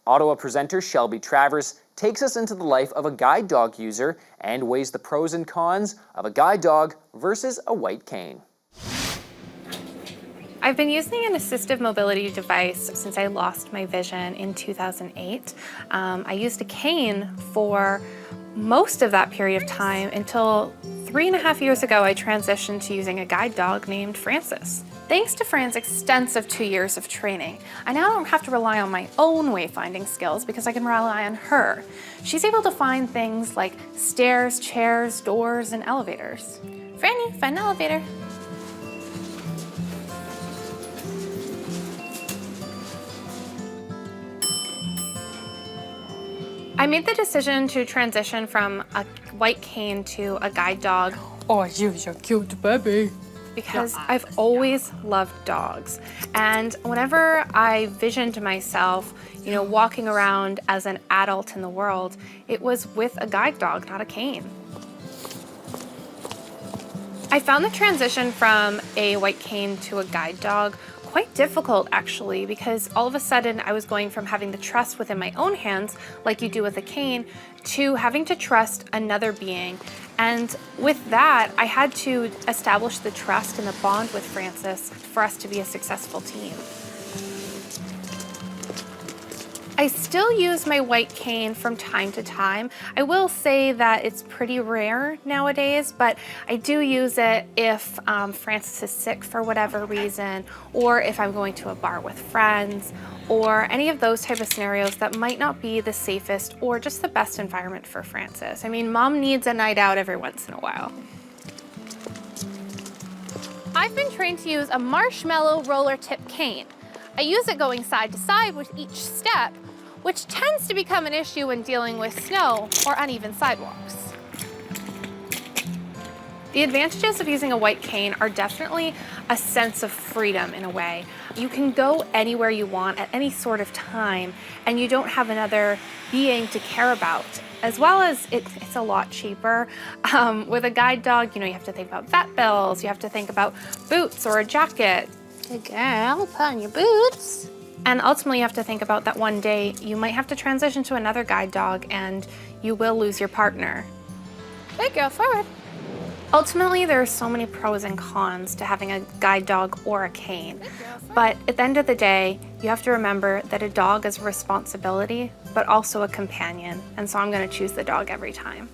Ottawa presenter Shelby Travers takes us into the life of a guide dog user and weighs the pros and cons of a guide dog versus a white cane. I've been using an assistive mobility device since I lost my vision in 2008. I used a cane for most of that period of time until 3.5 years ago I transitioned to using a guide dog named Francis. Thanks to Fran's extensive 2 years of training, I now don't have to rely on my own wayfinding skills because I can rely on her. She's able to find things like stairs, chairs, doors, and elevators. Franny, find an elevator. I made the decision to transition from a white cane to a guide dog. Oh, you're so cute, baby. Because I've always loved dogs. And whenever I visioned myself, walking around as an adult in the world, it was with a guide dog, not a cane. I found the transition from a white cane to a guide dog quite difficult, actually, because all of a sudden I was going from having the trust within my own hands, like you do with a cane, to having to trust another being. And with that, I had to establish the trust and the bond with Francis for us to be a successful team. I still use my white cane from time to time. I will say that it's pretty rare nowadays, but I do use it if Francis is sick for whatever reason, or if I'm going to a bar with friends, or any of those type of scenarios that might not be the safest or just the best environment for Francis. I mean, mom needs a night out every once in a while. I've been trained to use a marshmallow roller tip cane. I use it going side to side with each step, which tends to become an issue when dealing with snow or uneven sidewalks. The advantages of using a white cane are definitely a sense of freedom in a way. You can go anywhere you want at any sort of time, and you don't have another being to care about. As well as it's a lot cheaper. With a guide dog, you have to think about vet bills, you have to think about boots or a jacket. Good girl, put on your boots. And ultimately you have to think about that one day you might have to transition to another guide dog and you will lose your partner. Good girl, forward. Ultimately, there are so many pros and cons to having a guide dog or a cane. But at the end of the day, you have to remember that a dog is a responsibility, but also a companion. And so I'm gonna choose the dog every time.